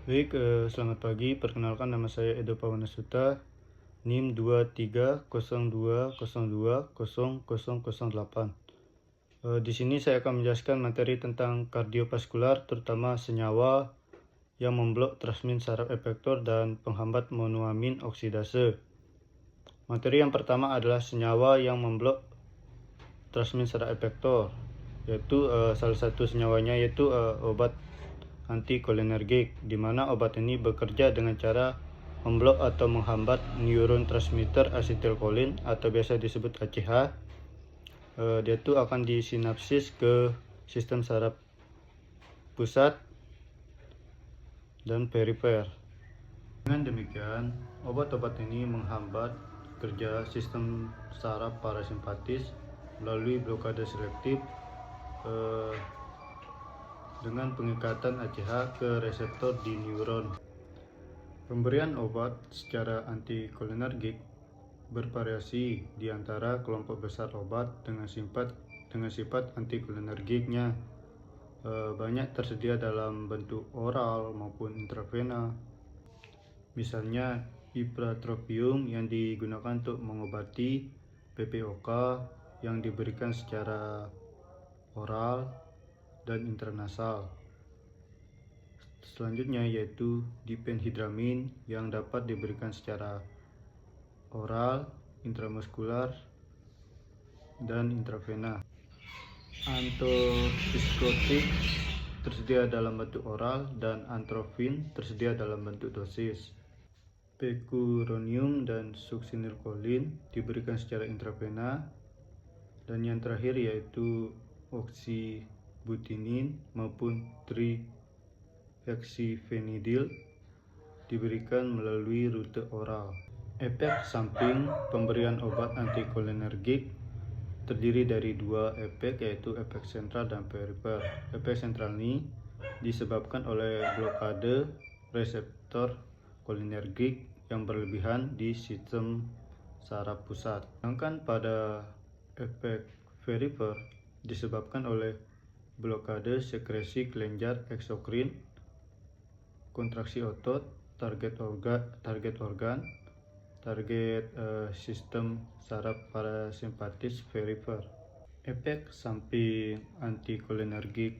Baik, selamat pagi. Perkenalkan, nama saya Edo Pawanasuta, NIM 2302020008. Di sini saya akan menjelaskan materi tentang kardiovaskular, terutama senyawa yang memblok transmin saraf efektor dan penghambat monoamin oksidase. Materi yang pertama adalah senyawa yang memblok transmin saraf efektor, yaitu salah satu senyawanya yaitu obat antikolinergik, di mana obat ini bekerja dengan cara memblok atau menghambat neurotransmitter asetilkolin atau biasa disebut ACH. Dia itu akan disinapsis ke sistem saraf pusat dan perifer. Dengan demikian, obat-obat ini menghambat kerja sistem saraf parasimpatis melalui blokade selektif dengan pengikatan ACH ke reseptor di neuron. Pemberian obat secara antikolinergik bervariasi di antara kelompok besar obat dengan sifat antikolinergiknya. Banyak tersedia dalam bentuk oral maupun intravena. Misalnya ipratropium yang digunakan untuk mengobati PPOK yang diberikan secara oral dan intranasal. Selanjutnya yaitu diphenhidramin yang dapat diberikan secara oral, intramuskular, dan intravena. Antipsikotik tersedia dalam bentuk oral dan atropin tersedia dalam bentuk dosis. Pecuronium dan succinylcholine diberikan secara intravena. Dan yang terakhir yaitu oxybutinin maupun trihexyphenidyl diberikan melalui rute oral. Efek samping pemberian obat antikolinergik terdiri dari dua efek, yaitu efek sentral dan perifer. Efek sentral ini disebabkan oleh blokade reseptor kolinergik yang berlebihan di sistem saraf pusat. Sedangkan pada efek perifer disebabkan oleh blokade sekresi kelenjar eksokrin, kontraksi otot, target sistem saraf parasimpatis perifer. Efek samping antikolinergik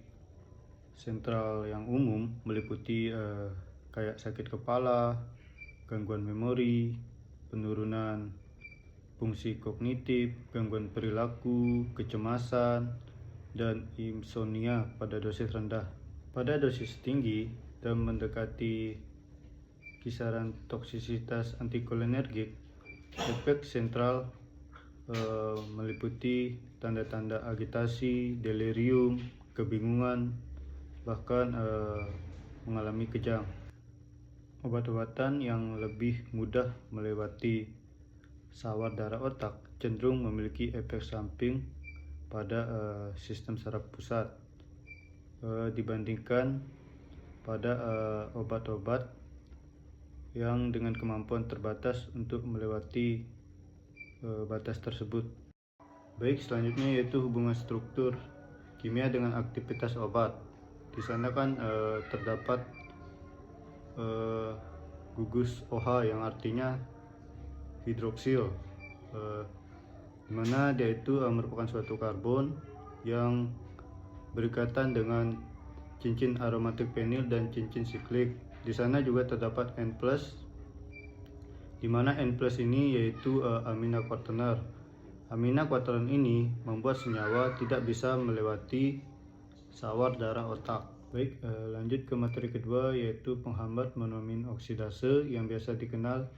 sentral yang umum meliputi kayak sakit kepala, gangguan memori, penurunan fungsi kognitif, gangguan perilaku, kecemasan, dan insomnia pada dosis rendah. Pada dosis tinggi dan mendekati kisaran toksisitas antikolinergik, efek sentral meliputi tanda-tanda agitasi, delirium, kebingungan, bahkan mengalami kejang. Obat-obatan yang lebih mudah melewati sawar darah otak cenderung memiliki efek samping pada sistem saraf pusat dibandingkan pada obat-obat yang dengan kemampuan terbatas untuk melewati batas tersebut. Baik, selanjutnya yaitu hubungan struktur kimia dengan aktivitas obat. Di sana kan terdapat gugus OH yang artinya hidroksil, dimana dia itu merupakan suatu karbon yang berikatan dengan cincin aromatik penil dan cincin siklik. Di sana juga terdapat N+, di mana N+ ini yaitu amina quaterner. Amina quaterner ini membuat senyawa tidak bisa melewati sawar darah otak. Baik, lanjut ke materi kedua yaitu penghambat monoamin oksidase yang biasa dikenal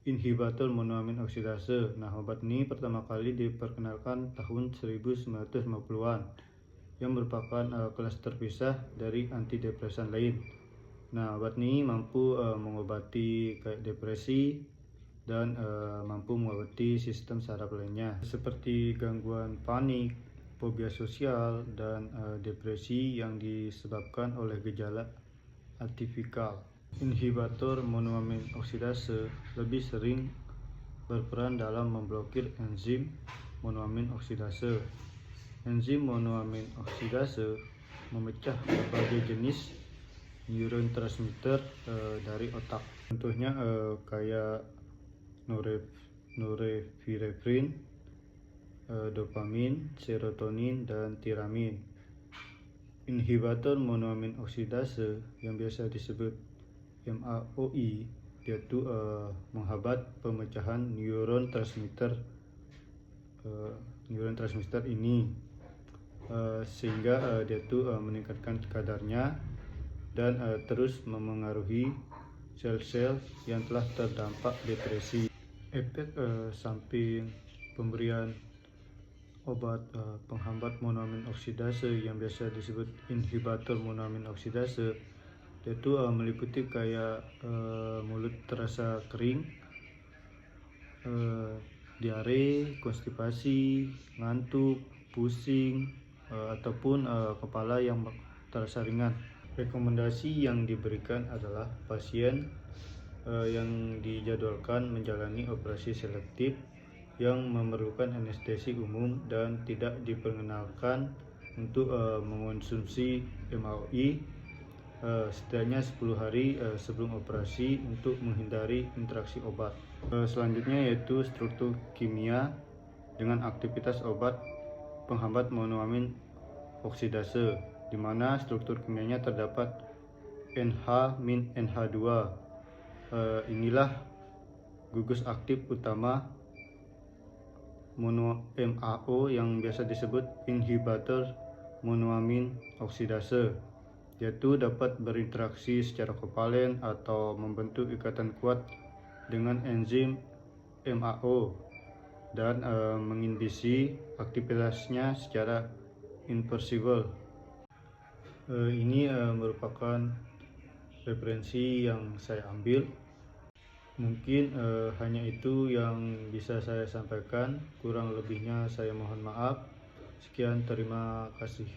inhibitor monoamin oksidase. Nah, obat ini pertama kali diperkenalkan tahun 1950-an yang merupakan kelas terpisah dari antidepresan lain. Nah, obat ini mampu mengobati kayak depresi dan mampu mengobati sistem saraf lainnya seperti gangguan panik, fobia sosial, dan depresi yang disebabkan oleh gejala atipikal. Inhibitor monoamin oksidase lebih sering berperan dalam memblokir enzim monoamin oksidase. Enzim monoamin oksidase memecah berbagai jenis neurotransmitter dari otak. Contohnya kayak norepinefrin, dopamin, serotonin, dan tiramin. Inhibitor monoamin oksidase yang biasa disebut MAOI, yaitu menghambat pemecahan neurotransmitter ini, sehingga dia meningkatkan kadarnya dan terus memengaruhi sel-sel yang telah terdampak depresi. Efek samping pemberian obat penghambat monoamin oksidase yang biasa disebut inhibitor monoamin oksidase, yaitu meliputi kayak mulut terasa kering, diare, konstipasi, ngantuk, pusing, ataupun kepala yang terasa ringan. Rekomendasi yang diberikan adalah pasien yang dijadwalkan menjalani operasi selektif yang memerlukan anestesi umum dan tidak diperkenalkan untuk mengonsumsi MAOI setidaknya 10 hari sebelum operasi untuk menghindari interaksi obat. Selanjutnya yaitu struktur kimia dengan aktivitas obat penghambat monoamin oksidase, di mana struktur kimianya terdapat NH-NH2. Inilah gugus aktif utama MAO yang biasa disebut inhibitor monoamin oksidase, yaitu dapat berinteraksi secara kovalen atau membentuk ikatan kuat dengan enzim MAO dan menginhibisi aktivitasnya secara irreversibel. Ini merupakan referensi yang saya ambil. Mungkin hanya itu yang bisa saya sampaikan, kurang lebihnya saya mohon maaf. Sekian, terima kasih.